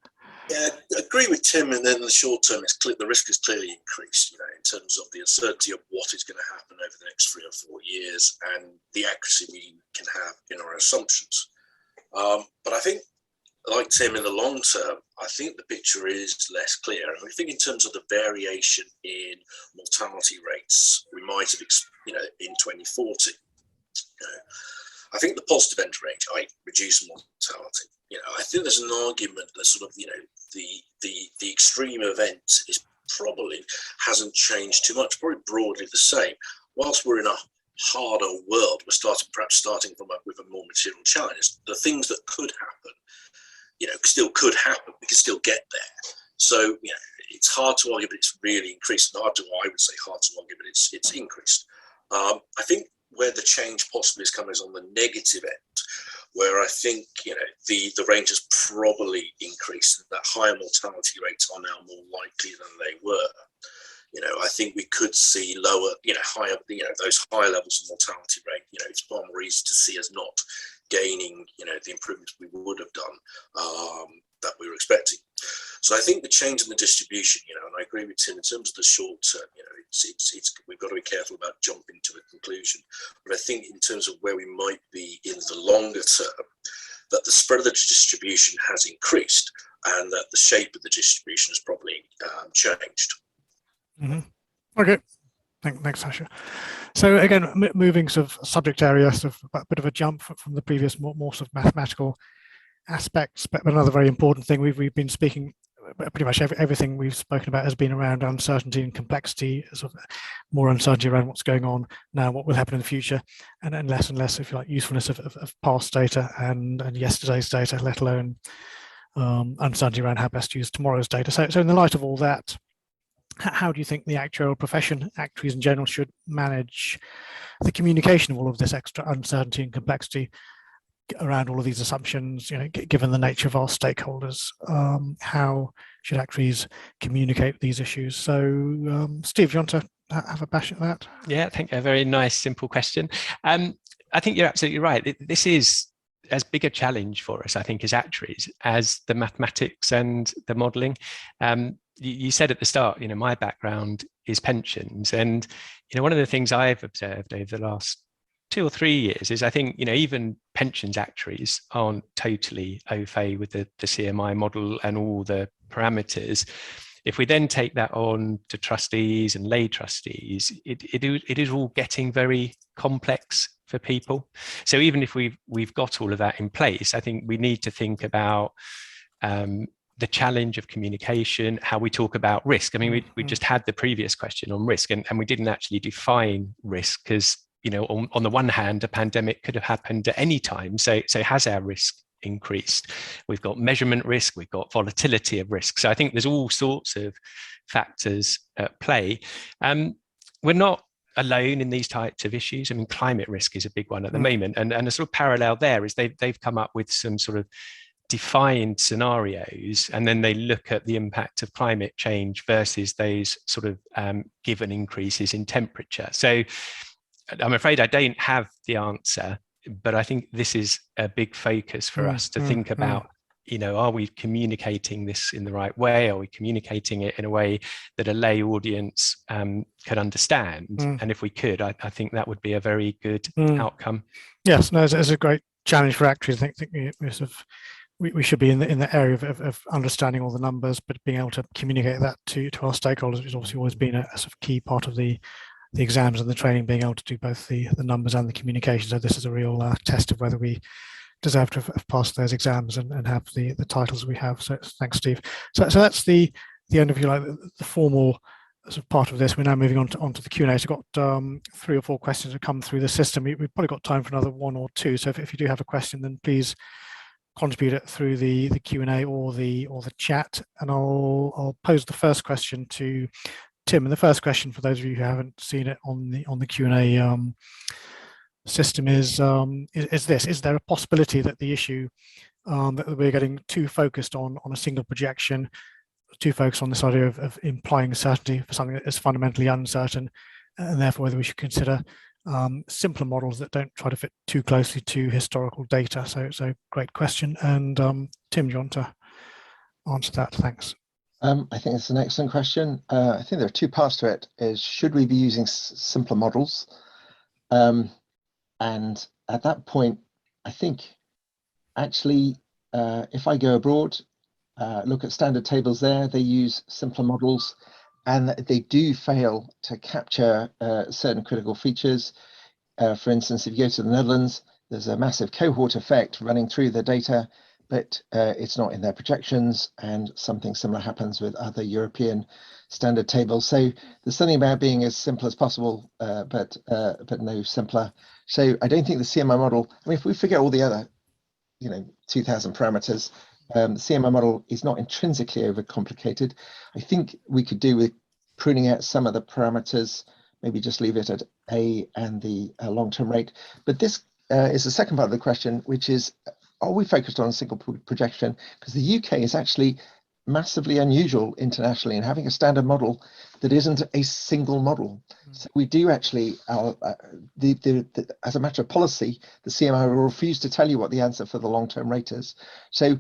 S4: Yeah, I agree with Tim. And then in the short term, the risk is clearly increased, in terms of the uncertainty of what is going to happen over the next 3 or 4 years and the accuracy we can have in our assumptions. But I think, like Tim, in the long term, I think the picture is less clear. And I think in terms of the variation in mortality rates, we might have, in 2040, I think the positive end rate, reduced mortality. I think there's an argument that sort of, the extreme event probably hasn't changed too much, probably broadly the same. Whilst we're in a harder world, we're perhaps starting with a more material challenge. The things that could happen, still could happen. We can still get there. So, it's hard to argue, but it's really increased. I would say hard to argue, but it's increased. I think where the change possibly is coming is on the negative end, where I think, the range has probably increased. That higher mortality rates are now more likely than they were. I think we could see lower, higher, those higher levels of mortality rate. It's far more easy to see as not gaining, the improvements we would have done that we were expecting. So I think the change in the distribution, and I agree with Tim in terms of the short term, we've got to be careful about jumping to a conclusion. But I think in terms of where we might be in the longer term, that the spread of the distribution has increased and that the shape of the distribution has probably changed.
S1: Mm-hmm. Okay. Thanks, Sasha. So again, moving sort of subject area, sort of a bit of a jump from the previous more sort of mathematical aspects, but another very important thing we've been speaking, pretty much everything we've spoken about has been around uncertainty and complexity, sort of more uncertainty around what's going on now, what will happen in the future, and less, if you like, usefulness of past data and yesterday's data, let alone uncertainty around how best to use tomorrow's data. So in the light of all that, how do you think the actuarial profession, actuaries in general, should manage the communication of all of this extra uncertainty and complexity around all of these assumptions, given the nature of our stakeholders? How should actuaries communicate these issues? So, Steve, do you want to have a bash at that?
S3: Yeah, I think a very nice, simple question. I think you're absolutely right. This is as big a challenge for us, I think, as actuaries, as the mathematics and the modelling. You said at the start, my background is pensions, and one of the things I've observed over the last 2 or 3 years is I think even pensions actuaries aren't totally au fait with the CMI model and all the parameters. If we then take that on to trustees and lay trustees, it is all getting very complex for people. So even if we've got all of that in place, I think we need to think about the challenge of communication, how we talk about risk. I mean, we just had the previous question on risk, and we didn't actually define risk because, on the one hand, a pandemic could have happened at any time. So has our risk increased? We've got measurement risk, we've got volatility of risk. So I think there's all sorts of factors at play. We're not alone in these types of issues. I mean, climate risk is a big one at the moment. And a sort of parallel there is they've come up with some sort of defined scenarios, and then they look at the impact of climate change versus those sort of given increases in temperature. So I'm afraid I don't have the answer, but I think this is a big focus for us to think about, are we communicating this in the right way? Are we communicating it in a way that a lay audience could understand? And if we could, I think that would be a very good outcome.
S1: Yes, no, it's a great challenge for actuaries. I think we should be in the area of understanding all the numbers, but being able to communicate that to our stakeholders has obviously always been a sort of key part of the exams and the training, being able to do both the numbers and the communication. So this is a real test of whether we deserve to have passed those exams and have the titles we have. So thanks, Steve. So that's the end of the formal sort of part of this. We're now moving on to the Q&A. So we've got 3 or 4 questions that come through the system. We've probably got time for another 1 or 2. So if you do have a question, then please contribute it through the Q&A or the chat, and I'll pose the first question to Tim. And the first question, for those of you who haven't seen it on the Q&A system, is this: is there a possibility that the issue that we're getting too focused on a single projection, too focused on this idea of implying certainty for something that is fundamentally uncertain, and therefore whether we should consider simpler models that don't try to fit too closely to historical data? So great question. And Tim, do you want to answer that? Thanks.
S2: I think it's an excellent question. I think there are 2 parts to it. Is should we be using simpler models? And at that point, I think actually, if I go abroad, look at standard tables there, they use simpler models, and they do fail to capture certain critical features. For instance, if you go to the Netherlands, there's a massive cohort effect running through the data, but it's not in their projections, and something similar happens with other European standard tables. So there's something about being as simple as possible, but no simpler. So I don't think the CMI model, I mean, if we forget all the other 2,000 parameters, the CMI model is not intrinsically overcomplicated. I think we could do with pruning out some of the parameters, maybe just leave it at A and the long-term rate. But this is the second part of the question, which is, are we focused on a single projection? Because the UK is actually massively unusual internationally in having a standard model that isn't a single model. So we do actually, as a matter of policy, the CMI will refuse to tell you what the answer for the long-term rate is. So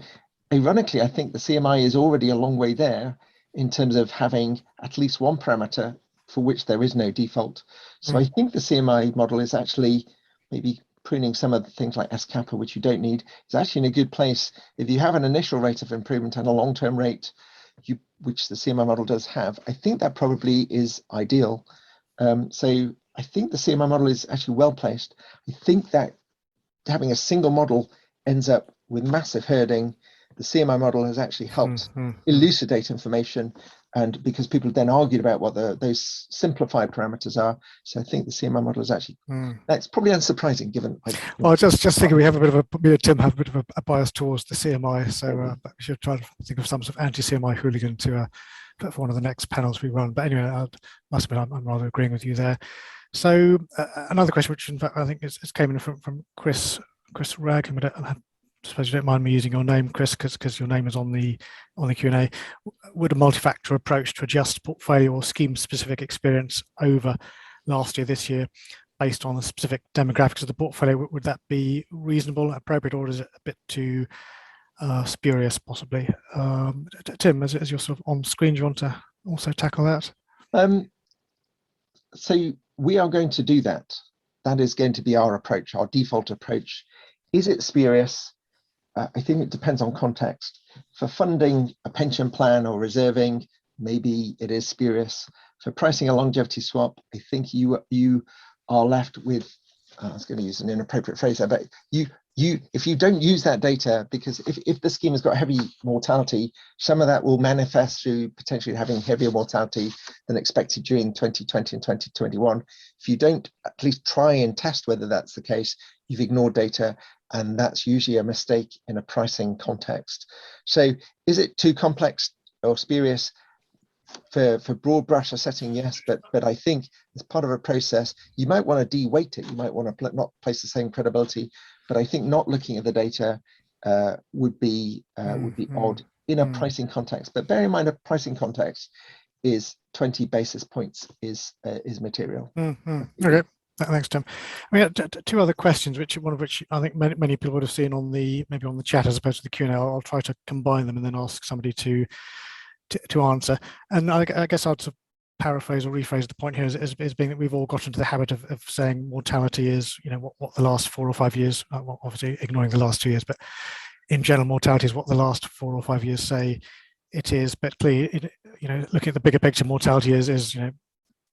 S2: ironically, I think the CMI is already a long way there in terms of having at least one parameter for which there is no default. So I think the CMI model is actually maybe pruning some of the things like S kappa, which you don't need. It's actually in a good place. If you have an initial rate of improvement and a long-term rate, which the CMI model does have, I think that probably is ideal. So I think the CMI model is actually well placed. I think that having a single model ends up with massive herding. The CMI model has actually helped elucidate information, and because people then argued about what those simplified parameters are. So I think the CMI model is actually, that's probably unsurprising given.
S1: Well, just thinking we have Tim have a bit of a bias towards the CMI, so but we should try to think of some sort of anti-CMI hooligan to for one of the next panels we run. But anyway, must admit I'm rather agreeing with you there. So another question, which in fact I think is came in from Chris Ragg, and I suppose you don't mind me using your name, Chris, because your name is on the Q&A. Would a multi-factor approach to adjust portfolio or scheme-specific experience over last year, this year, based on the specific demographics of the portfolio. Would that be reasonable, appropriate, or is it a bit too spurious, possibly? Tim, as you're sort of on screen, do you want to also tackle that?
S2: So we are going to do that. That is going to be our approach, our default approach. Is it spurious? I think it depends on context. For funding a pension plan or reserving, maybe it is spurious. For pricing a longevity swap, I think you are left with, I was going to use an inappropriate phrase there, but if you don't use that data, because if the scheme has got heavy mortality, some of that will manifest through potentially having heavier mortality than expected during 2020 and 2021. If you don't at least try and test whether that's the case, you've ignored data, and that's usually a mistake in a pricing context. So is it too complex or spurious? For broad brush assessing, yes, but I think as part of a process, you might want to de-weight it. You might want to not place the same credibility, but I think not looking at the data would be odd in a pricing context. But bear in mind, a pricing context is 20 basis points is material.
S1: Okay. Thanks, Tim. We had two other questions, one of which I think many people would have seen on maybe on the chat as opposed to the Q&A. I'll try to combine them and then ask somebody to answer. And I guess I'd sort of paraphrase or rephrase the point here as being that we've all got into the habit of saying mortality is, what the last 4 or 5 years, well, obviously ignoring the last 2 years, but in general, mortality is what the last 4 or 5 years say it is. But clearly, looking at the bigger picture, mortality is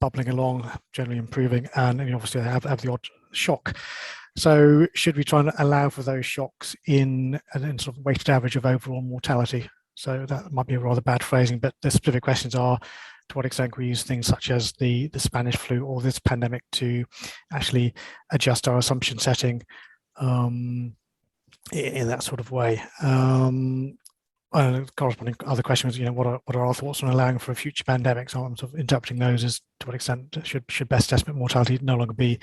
S1: bubbling along, generally improving, and obviously they have the odd shock. So should we try and allow for those shocks in sort of weighted average of overall mortality? So that might be a rather bad phrasing, but the specific questions are, to what extent can we use things such as the Spanish flu or this pandemic to actually adjust our assumption setting in that sort of way? Corresponding other question was, what are our thoughts on allowing for a future pandemic? So I'm sort of interpreting those as to what extent should best estimate mortality no longer be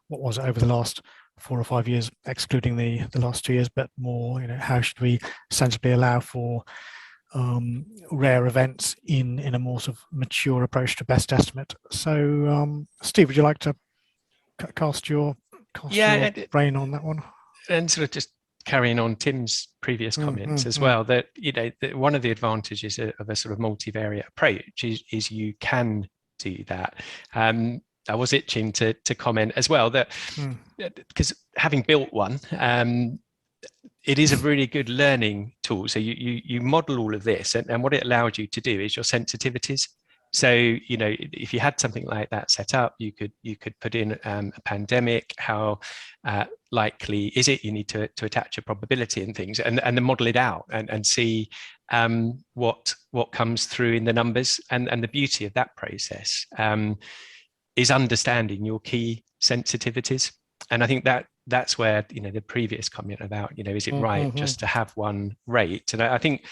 S1: what was it over the last 4 or 5 years, excluding the last 2 years, but more, how should we sensibly allow for rare events in a more sort of mature approach to best estimate? So, Steve, would you like to cast your brain on that one?
S3: And sort of just carrying on Tim's previous comments as well, that that one of the advantages of a sort of multivariate approach is you can do that. I was itching to comment as well that because having built one, it is a really good learning tool. So you model all of this, and what it allowed you to do is your sensitivities. So if you had something like that set up, you could put in a pandemic. How likely is it? You need to attach a probability and things, and then model it out and see what comes through in the numbers. And the beauty of that process is understanding your key sensitivities. And I think that's where the previous comment about is it right just to have one rate? And I think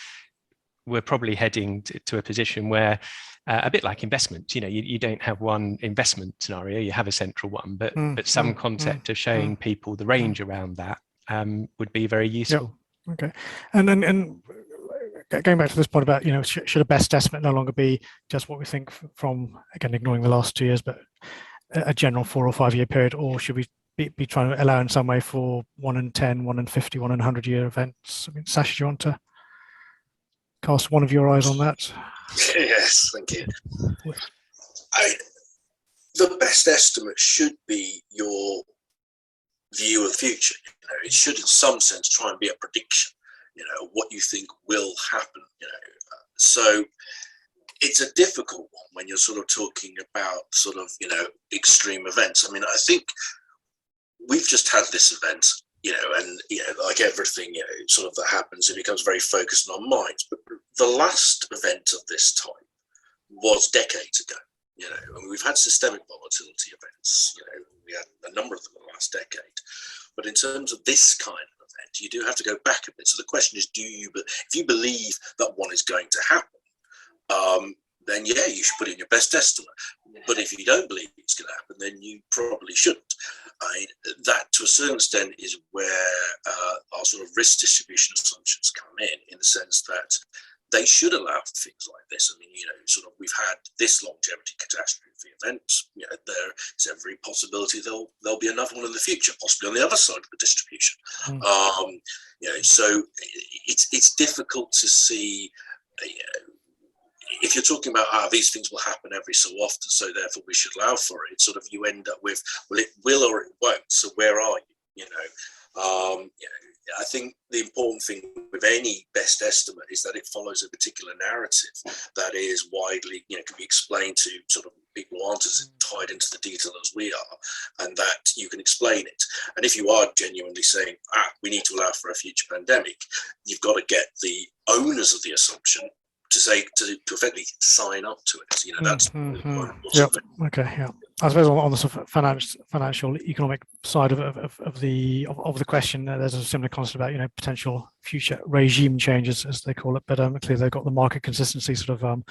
S3: we're probably heading to a position where a bit like investments, you don't have one investment scenario, you have a central one, but some concept of showing people the range around that would be very useful.
S1: Yep. Okay. And then going back to this point about should a best estimate no longer be just what we think from, again, ignoring the last 2 years, but a general 4 or 5 year period, or should we be trying to allow in some way for 1 in 10, 1 in 50, 1 in 100 year events? I mean, Sash, do you want to cast one of your eyes on that?
S4: Yes, thank you. The best estimate should be your view of the future. It should, in some sense, try and be a prediction. What you think will happen. So it's a difficult one when you're sort of talking about sort of extreme events. I mean, I think we've just had this event, and like everything, sort of that happens, it becomes very focused on our minds. But the last event of this type was decades ago. And we've had systemic volatility events. We had a number of them in the last decade. But in terms of this kind of event, you do have to go back a bit. So the question is, if you believe that one is going to happen, then yeah, you should put in your best estimate. But if you don't believe it's going to happen, then you probably shouldn't. That, to a certain extent, is where our sort of risk distribution assumptions come in the sense that they should allow for things like this. I mean, sort of we've had this longevity catastrophe event. There's every possibility there'll be another one in the future, possibly on the other side of the distribution. So it's difficult to see. If you're talking about these things will happen every so often, so therefore we should allow for it, sort of you end up with, well, it will or it won't. So where are you? I think the important thing with any best estimate is that it follows a particular narrative that is widely, can be explained to sort of people who aren't as tied into the detail as we are, and that you can explain it. And if you are genuinely saying, we need to allow for a future pandemic, you've got to get the owners of the assumption to say to effectively sign up to it. That's
S1: Okay. Yeah. I suppose on the sort of financial economic side of the question, there's a similar concept about potential future regime changes, as they call it. But clearly they've got the market consistency sort of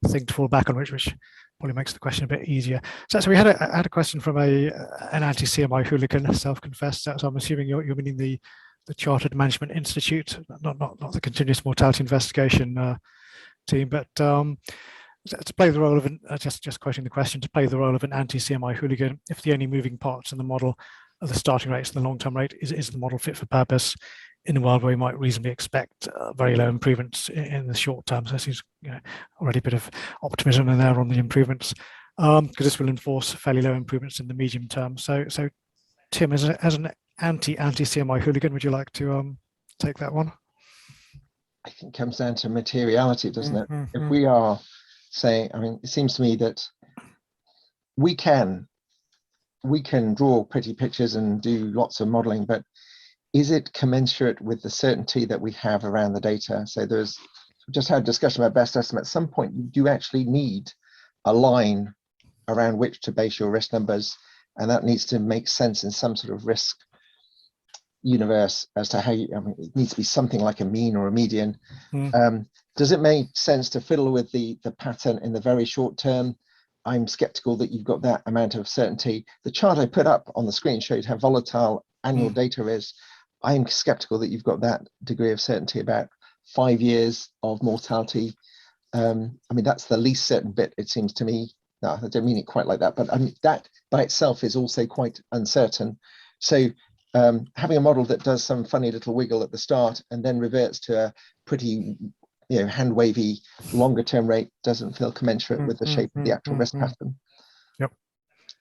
S1: thing to fall back on, which probably makes the question a bit easier. So we had a question from an anti-CMI hooligan, self-confessed. So I'm assuming you're meaning the Chartered Management Institute, not the continuous mortality investigation team, but to play the role of just quoting the question, to play the role of an anti-CMI hooligan, if the only moving parts in the model are the starting rates and the long-term rate, is the model fit for purpose in a world where we might reasonably expect very low improvements in the short term? So there's already a bit of optimism in there on the improvements, because this will enforce fairly low improvements in the medium term. So Tim, as an anti-CMI hooligan, would you like to take that one?
S2: I think it comes down to materiality, doesn't it? If we are saying, it seems to me that we can draw pretty pictures and do lots of modeling, but is it commensurate with the certainty that we have around the data? So we just had a discussion about best estimate. At some point, you do actually need a line around which to base your risk numbers, and that needs to make sense in some sort of risk universe as to how it needs to be something like a mean or a median. Does it make sense to fiddle with the pattern in the very short term? I'm skeptical that you've got that amount of certainty. The chart I put up on the screen showed how volatile annual data is. I'm skeptical that you've got that degree of certainty about 5 years of mortality. That's the least certain bit, it seems to me. No, I don't mean it quite like that, but that by itself is also quite uncertain. So having a model that does some funny little wiggle at the start and then reverts to a pretty hand wavy longer term rate doesn't feel commensurate with the shape of the actual risk pattern.
S1: Yep.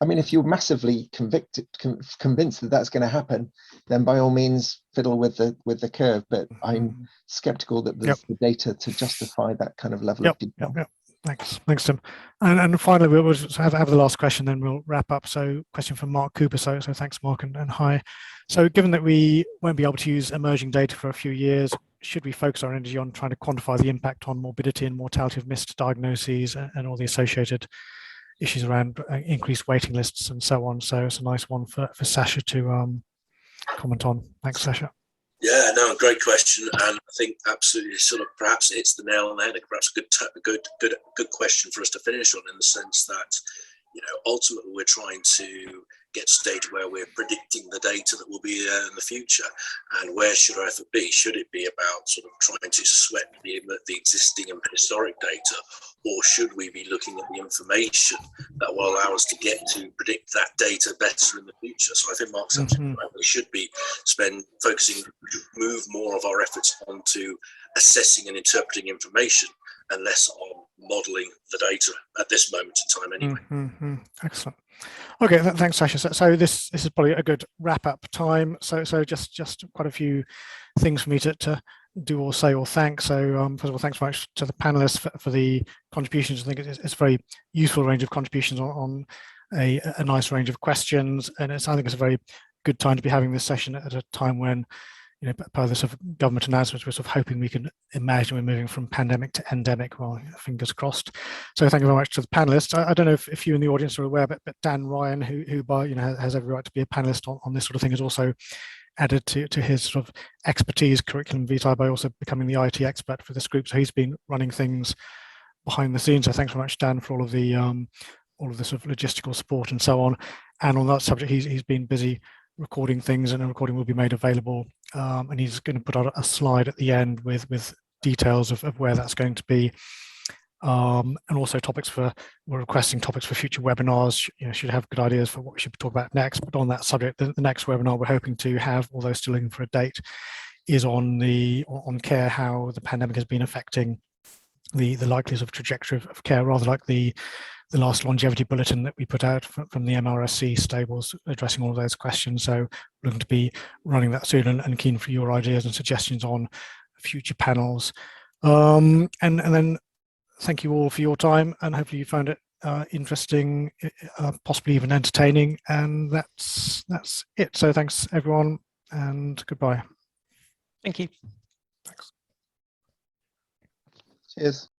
S2: If you're massively convinced that that's going to happen, then by all means fiddle with the curve, but I'm skeptical that there's the data to justify that kind of level of detail.
S1: Thanks, Tim. And finally, we'll just have the last question, then we'll wrap up. So, question from Mark Cooper. So thanks, Mark, and hi. So, given that we won't be able to use emerging data for a few years, should we focus our energy on trying to quantify the impact on morbidity and mortality of missed diagnoses and all the associated issues around increased waiting lists and so on? So, it's a nice one for Sasha to comment on. Thanks, Sasha.
S4: Yeah, no, great question, and I think absolutely sort of perhaps it's the nail on the head. Perhaps a good question for us to finish on, in the sense that ultimately we're trying to get to a stage where we're predicting the data that will be there in the future, and where should our effort be? Should it be about sort of trying to sweat the existing and historic data, or should we be looking at the information that will allow us to get to predict that data better in the future? So I think Mark's absolutely right. We should be move more of our efforts onto assessing and interpreting information and less on modeling the data at this moment in time anyway.
S1: Excellent. Okay, thanks, Sasha. So this is probably a good wrap-up time. So just quite a few things for me to do or say or thank. So first of all, thanks very much to the panelists for the contributions. I think it's a very useful range of contributions on a nice range of questions, and I think it's a very good time to be having this session at a time when, per the sort of government announcements, we're sort of hoping we can imagine we're moving from pandemic to endemic. Well, fingers crossed. So thank you very much to the panelists. I don't know if you in the audience are aware, but Dan Ryan, who by has every right to be a panelist on this sort of thing, has also added to his sort of expertise, curriculum vitae, by also becoming the IT expert for this group. So he's been running things behind the scenes. So thanks very much, Dan, for all of the sort of logistical support and so on. And on that subject, he's been busy recording things, and a recording will be made available. And he's going to put out a slide at the end with details of where that's going to be. And also we're requesting topics for future webinars. Should have good ideas for what we should talk about next. But on that subject, the next webinar we're hoping to have, although still looking for a date, is on care, how the pandemic has been affecting the likelihood of trajectory of care, rather like the last longevity bulletin that we put out from the MRSC stables, addressing all of those questions. So looking to be running that soon, and keen for your ideas and suggestions on future panels. And then thank you all for your time, and hopefully you found it interesting, possibly even entertaining. And that's it. So thanks everyone, and goodbye.
S3: Thank you.
S1: Thanks.
S2: Cheers.